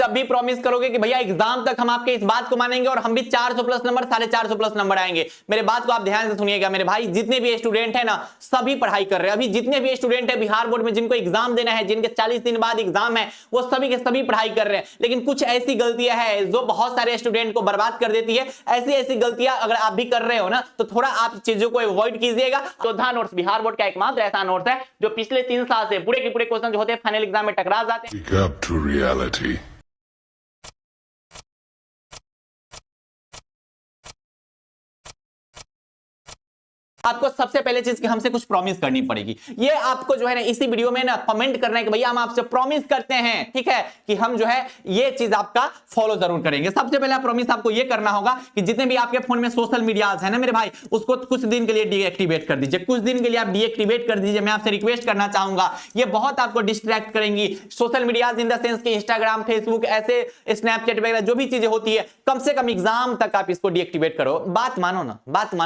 अब भी प्रॉमिस करोगे कि भैया एग्जाम तक हम आपके इस बात को मानेंगे और हम भी 400 प्लस नंबर 450 प्लस नंबर आएंगे? मेरे बात को आप ध्यान से सुनिएगा मेरे भाई, जितने भी स्टूडेंट है ना सभी पढ़ाई कर रहे हैं। अभी जितने भी स्टूडेंट है बिहार बोर्ड में जिनको एग्जाम देना है, जिनके 40 दिन बाद एग्जाम है, वो सभी के सभी पढ़ाई कर रहे हैं। लेकिन कुछ ऐसी गलतियां हैं जो बहुत सारे स्टूडेंट को बर्बाद कर देती है। ऐसी गलतियां अगर आप भी कर रहे हो ना तो थोड़ा आप चीजों को अवॉइड कीजिएगा। योद्धा नोट्स बिहार बोर्ड का एकमात्र ऐसा नोट्स है जो पिछले 3 साल से पूरे के पूरे क्वेश्चन जो होते हैं फाइनल एग्जाम में टकरा जाते हैं। आपको सबसे पहले चीज कि हमसे कुछ प्रॉमिस करनी पड़ेगी। ये आपको जो है ना इसी वीडियो में ना कमेंट करना है कि भैया हम आपसे प्रॉमिस करते हैं, ठीक है, कि हम जो है ये चीज आपका फॉलो जरूर करेंगे। सबसे पहला प्रॉमिस आपको ये करना होगा कि जितने भी आपके फोन में सोशल मीडियाज है ना मेरे भाई, उसको कुछ दिन के लिए डीएक्टिवेट कर दीजिए। कुछ दिन के लिए आप डीएक्टिवेट कर दीजिए। मैं आपसे रिक्वेस्ट करना चाहूंगा, ये बहुत आपको डिस्ट्रैक्ट करेंगी। Social medias in the sense कि इंस्टाग्राम, फेसबुक, ऐसे स्नैपचैट वगैरह जो भी चीजें होती है, कम से कम एग्जाम तक आप इसको डीएक्टिवेट करो। बात मानो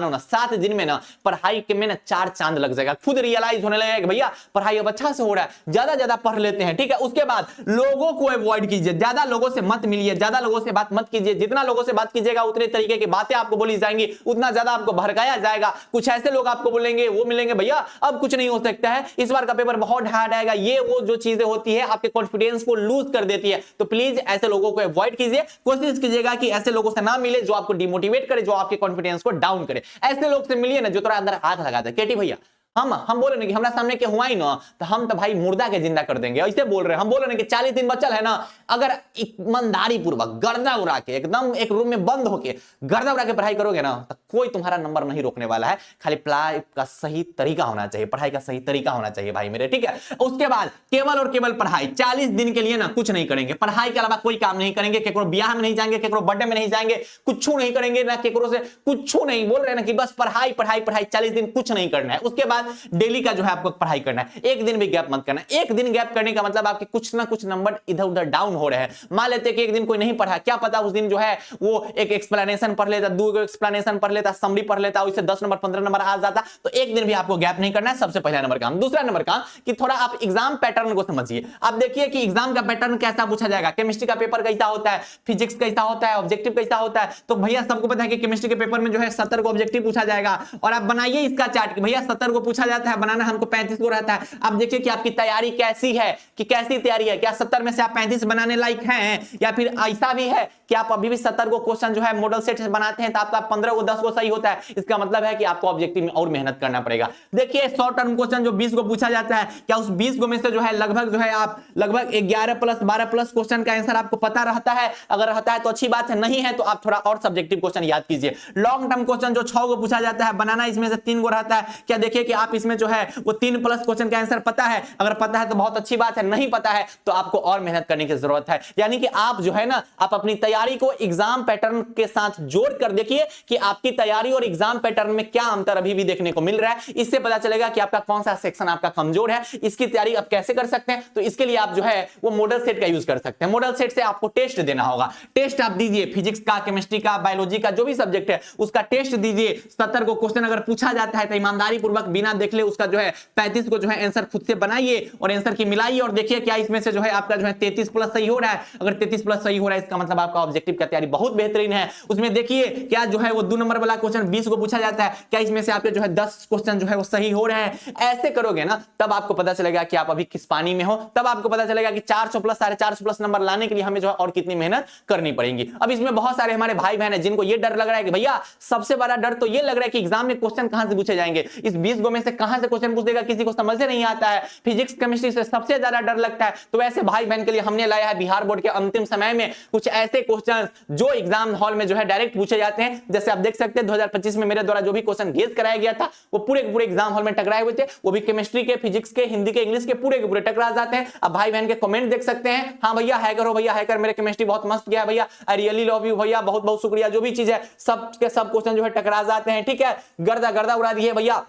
ना 7 दिन में ना पढ़ाई के में ना 4 चांद लग जाएगा। खुद रियलाइज होने लगेगा कि भैया पढ़ाई अब अच्छा से हो रहा है, ज्यादा पढ़ लेते हैं, ठीक है। उसके बाद लोगों को अवॉइड कीजिए, ज्यादा लोगों से मत मिलिए, ज्यादा लोगों से बात मत कीजिए। जितना लोगों से बात कीजिएगा उतने तरीके की बातें आपको बोली जाएंगी, उतना ज्यादा आपको भड़काया जाएगा। कुछ ऐसे लोग आपको बोलेंगे, वो मिलेंगे, भैया अब कुछ नहीं हो सकता है, इस बार का पेपर बहुत हार्ड आएगा। ये वो जो चीजें होती है आपके कॉन्फिडेंस को लूज कर देती है। तो प्लीज ऐसे लोगों को अवॉइड कीजिए। कोशिश कीजिएगा कि ऐसे लोगों से ना मिले जो आपको डिमोटिवेट करे, जो आपके कॉन्फिडेंस को डाउन करे। ऐसे लोग से मिलिए ना जो थोड़ा अंदर हाथ लगा दे। केटी भैया हम बोले ना कि हमारा सामने के हुआ ही ना तो हम तो भाई मुर्दा के जिंदा कर देंगे, ऐसे बोल रहे हैं। हम बोले ना कि 40 दिन बचल है ना, अगर ईमानदारी पूर्वक गर्दा उड़ा के एकदम एक रूम में बंद होके गर्दा उड़ा के पढ़ाई करोगे ना तो कोई तुम्हारा नंबर नहीं रोकने वाला है। खाली पढ़ाई का सही तरीका होना चाहिए, पढ़ाई का सही तरीका होना चाहिए भाई मेरे, ठीक है। उसके बाद केवल और केवल पढ़ाई। 40 दिन के लिए ना कुछ नहीं करेंगे, पढ़ाई के अलावा कोई काम नहीं करेंगे। केकरो ब्याह में नहीं जाएंगे, केकरो बर्थडे में नहीं जाएंगे, कुछ नहीं करेंगे ना, केकरो से कुछ नहीं। बोल रहे ना कि बस पढ़ाई 40 दिन कुछ नहीं करना है। उसके बाद डेली का जो है आपको पढ़ाई करना है, एक दिन भी गैप मत करना। एक दिन गैप करने का मतलब आपके कुछ ना कुछ नंबर इधर उधर डाउन हो रहे हैं। मान लेते कि एक दिन कोई नहीं पढ़ा, क्या पता उस दिन जो है वो एक एक्सप्लेनेशन पढ़ लेता, 2 एक्सप्लेनेशन पढ़ लेता, समरी पढ़ लेता, उससे 10 नंबर 15 नंबर आ जाता। तो एक दिन भी आपको गैप नहीं करना है, सबसे पहला नंबर काम। दूसरा नंबर काम कि थोड़ा आप एग्जाम पैटर्न को समझिए। आप देखिए कि एग्जाम का पैटर्न कैसा पूछा जाएगा। केमिस्ट्री का पेपर कैसा होता है, फिजिक्स कैसा होता है, ऑब्जेक्टिव कैसा होता है। तो भैया सबको पता है कि केमिस्ट्री के पेपर में जो है 70 को ऑब्जेक्टिव पूछा जाएगा। और आप बनाइए इसका चार्ट कि भैया 70 को पूछा जाता है, बनाना हमको 35 को रहता है। आप देखिए कि आपकी तैयारी कैसी है, कि कैसी तैयारी है। क्या 70 में से आप 35 बनाने लायक हैं, या फिर ऐसा भी है कि आप अभी भी 70 को क्वेश्चन जो है मॉडल सेट से बनाते हैं तो आपका 15 को 10 को सही होता है। इसका मतलब है कि आपको ऑब्जेक्टिव में और मेहनत करना पड़ेगा। देखिए शॉर्ट टर्म क्वेश्चन जो 20 को पूछा जाता है, क्या उस 20 को में से जो है लगभग जो है आप लगभग 11 प्लस 12 प्लस क्वेश्चन का आंसर आपको पता रहता है? अगर रहता है तो अच्छी बात है, नहीं है तो आप थोड़ा और सब्जेक्टिव क्वेश्चन याद कीजिए। लॉन्ग टर्म क्वेश्चन जो 6 को पूछा जाता है, बनाना इसमें से 3 को रहता है। क्या देखिए कि आप इसमें जो है वो 3 प्लस क्वेश्चन का आंसर पता है? अगर पता है तो बहुत अच्छी बात है, नहीं पता है तो आपको और मेहनत करने की जरूरत है। यानी कि आप जो है ना आप अपनी तैयारी को एग्जाम पैटर्न के साथ जोड़ कर देखिए कि आपकी तैयारी और एग्जाम पैटर्न में क्या अंतर अभी भी देखने को मिल रहा है। इससे पता चलेगा कि आपका कौन सा सेक्शन आपका कमजोर है, इसकी तैयारी आप कैसे कर सकते हैं। तो इसके लिए आप जो है वो मॉडल सेट का यूज कर सकते हैं। मॉडल सेट से आपको टेस्ट देना होगा। टेस्ट आप दीजिए, फिजिक्स का, केमिस्ट्री का, बायोलॉजी का, जो भी सब्जेक्ट है उसका टेस्ट दीजिए। 70 को क्वेश्चन अगर पूछा जाता है तो ईमानदारी पूर्वक बिना देख ले उसका जो है 35 को जो है आंसर खुद से बनाइए और आंसर की मिलाइए और देखिए क्या इसमें से जो है आपका जो है 33 प्लस सही हो रहा है। अगर 33 प्लस सही हो रहा है इसका मतलब आपका ऑब्जेक्टिव का तैयारी बहुत बेहतरीन है। उसमें देखिए क्या जो है वो 2 नंबर वाला क्वेश्चन 20 को पूछा जाता है, क्या इसमें से आपके जो है 10 क्वेश्चन जो है वो सही हो रहे हैं। ऐसे करोगे ना तब आपको पता चलेगा कि आप अभी किस पानी में हो। तब आपको पता चलेगा कि 400 प्लस 450 प्लस नंबर लाने के लिए हमें जो है और कितनी मेहनत करनी पड़ेगी। अब इसमें बहुत सारे हमारे भाई बहन है जिनको ये डर लग रहा है कि भैया सबसे बड़ा डर तो ये लग रहा है कि एग्जाम में क्वेश्चन कहां से पूछे जाएंगे, इस 20 गो में से कहां से क्वेश्चन पूछ देगा, किसी को समझ नहीं आता है। फिजिक्स केमिस्ट्री से सबसे ज्यादा डर लगता है। तो ऐसे भाई बहन के लिए हमने लाया है बिहार बोर्ड के अंतिम समय में कुछ ऐसे क्वेश्चन जो एग्जाम हॉल में जो है डायरेक्ट पूछे जाते हैं। जैसे आप देख सकते हैं 2025 में मेरे द्वारा जो भी क्वेश्चन गेस कराया गया था वो पूरे के पूरे एग्जाम हॉल में टकराए हुए थे। वो भी केमिस्ट्री के, फिजिक्स के, हिंदी के, इंग्लिश के पूरे के पूरे टकरा जाते हैं। अब भाई बहन के कमेंट देख सकते हैं, हाँ भैया हैकर हो, भैया हैकर, मेरे केमिस्ट्री बहुत मस्त गया है भैया, आई रियली लव यू भैया, बहुत बहुत शुक्रिया। जो भी चीज है सब के सब क्वेश्चन जो है टकरा जाते हैं, ठीक है। गर्दा गर्दा उड़ा दिए भैया।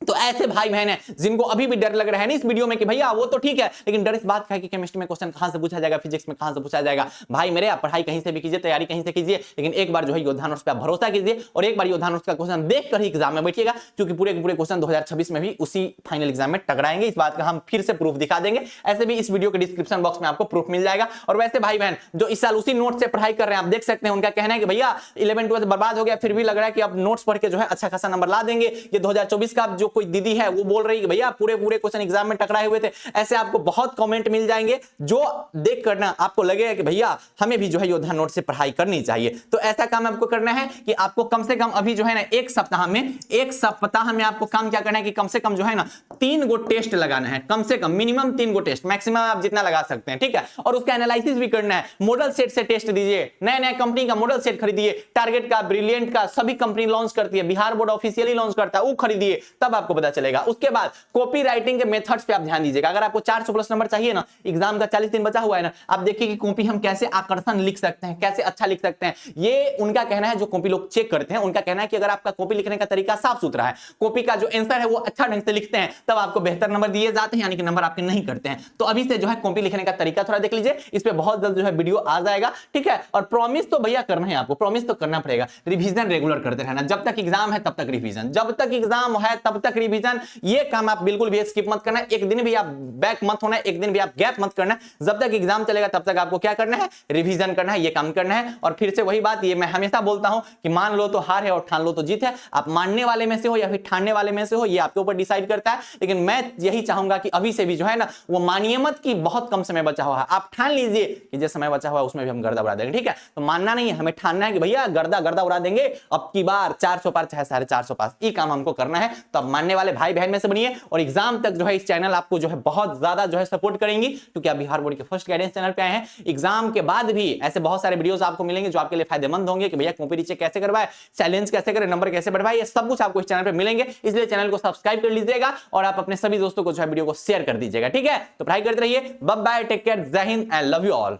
तो ऐसे भाई बहन हैं जिनको अभी भी डर लग रहा है ना इस वीडियो में कि भैया वो तो ठीक है, लेकिन डर इस बात का है कि केमिस्ट्री में क्वेश्चन कहां से पूछा जाएगा, फिजिक्स में कहां से पूछा जाएगा। भाई मेरे आप पढ़ाई कहीं से भी कीजिए, तैयारी कहीं से कीजिए, लेकिन एक बार जो है योद्धा नोट्स पे आप भरोसा कीजिए और एक बार योद्धा नोट्स का क्वेश्चन देखकर ही एग्जाम में बैठिएगा, क्योंकि पूरे के पूरे क्वेश्चन 2026 में भी उसी फाइनल एग्जाम में टकराएंगे। इस बात का हम फिर से प्रूफ दिखा देंगे, ऐसे भी इस वीडियो के डिस्क्रिप्शन बॉक्स में आपको प्रूफ मिल जाएगा। और वैसे भाई बहन जो इस साल उसी नोट से पढ़ाई कर रहे हैं, आप देख सकते हैं उनका कहना है कि भैया 11 12 बर्बाद हो गया, फिर भी लग रहा है कि अब नोट्स पढ़ के जो है अच्छा खासा नंबर ला देंगे। ये 2024 का जो कोई दीदी है वो बोल रही है कि भैया पूरे पूरे क्वेश्चन एग्जाम में टकराए हुए थे। ऐसे आपको बहुत कमेंट मिल जाएंगे जो देख करना आपको लगेगा कि भैया हमें भी जो है योद्धा नोट से पढ़ाई करनी चाहिए। तो ऐसा काम आपको करना है कि आपको कम से कम अभी जो है ना एक सप्ताह में आपको काम क्या करना है कि कम से कम जो है ना 3 गो टेस्ट लगाना है, कम से कम मिनिमम 3 गो टेस्ट, मैक्सिमम आप जितना लगा सकते हैं, ठीक है। और उसका एनालिसिस भी करना है, मॉडल सेट से टेस्ट दीजिए, नए नए कंपनी का मॉडल सेट खरीदिए, टारगेट का, ब्रिलियंट का, सभी कंपनी लॉन्च करती है, बिहार बोर्ड ऑफिशियली लॉन्च करता है, वो खरीदिए, तब आपको पता चलेगा। उसके बाद कॉपी राइटिंग के मेथड्स पे आप ध्यान दीजिएगा। अगर आपको 400 प्लस नंबर चाहिए ना, एग्जाम का 40 दिन बचा हुआ है ना, आप देखिए कि कॉपी हम कैसे आकर्षण लिख सकते हैं, कैसे अच्छा लिख सकते हैं। ये उनका कहना है, जो कॉपी लोग चेक करते हैं उनका कहना है कि अगर आपका कॉपी लिखने का तरीका साफ सुथरा है, कॉपी का जो आंसर है वो अच्छा ढंग से लिखते हैं, तब आपको बेहतर नंबर दिए जाते हैं, यानी कि नंबर आपके नहीं करते हैं। तो अभी से जो है कॉपी लिखने का तरीका थोड़ा देख लीजिए, इस पे बहुत जल्द जो है वीडियो आ जाएगा, ठीक है। और प्रॉमिस तो भैया करना है आपको, प्रॉमिस तो करना पड़ेगा, रिवीजन रेगुलर करते रहना, जब तक एग्जाम है तब तक रिवीजन, जब तक एग्जाम है तब तक रिवीजन। ये काम आप बिल्कुल भी स्किप मत करना, एक दिन भी आप बैक मत होना, एक दिन भी आप गैप मत करना। जब तक एग्जाम चलेगा तब तक आपको क्या करना है, रिवीजन करना है, ये काम करना है। और फिर से वही बात, ये मैं हमेशा बोलता हूं कि मान लो तो हार है और ठान लो तो जीत है। आप मानने वाले में से हो या फिर ठानने वाले में से हो, ये आपके ऊपर डिसाइड करता है। लेकिन मैं यही चाहूंगा कि अभी से भी जो है ना वो मानिए मत कि बहुत कम समय बचा हुआ है, आप ठान लीजिए कि जो समय बचा हुआ है उसमें भी हम गर्दा उड़ा देंगे, ठीक है। तो मानना नहीं है, हमें ठानना है कि भैया गर्दा गर्दा उड़ा देंगे, अब की बार 400 पार चाहे 450 पास, ये काम हमको करना है। तो अब मानने वाले भाई बहन में से बनिए और एग्जाम तक जो है इस चैनल आपको जो है बहुत ज्यादा जो है सपोर्ट करेंगी, क्योंकि आप बिहार बोर्ड के फर्स्ट गाइडेंस चैनल पे आए हैं। एग्जाम के बाद भी ऐसे बहुत सारे वीडियोस आपको मिलेंगे जो आपके लिए फायदेमंद होंगे कि भैया कॉपी रीचेक कैसे करवाए, चैलेंज कैसे करें, नंबर कैसे बढ़वाए, ये सब कुछ आपको इस चैनल पे मिलेंगे। इसलिए चैनल को सब्सक्राइब कर लीजिएगा और आप अपने सभी दोस्तों को जो है वीडियो को शेयर कर दीजिएगा, ठीक है। तो पढ़ाई करते रहिए, बाय बाय, टेक केयर, जय Hind and love you all.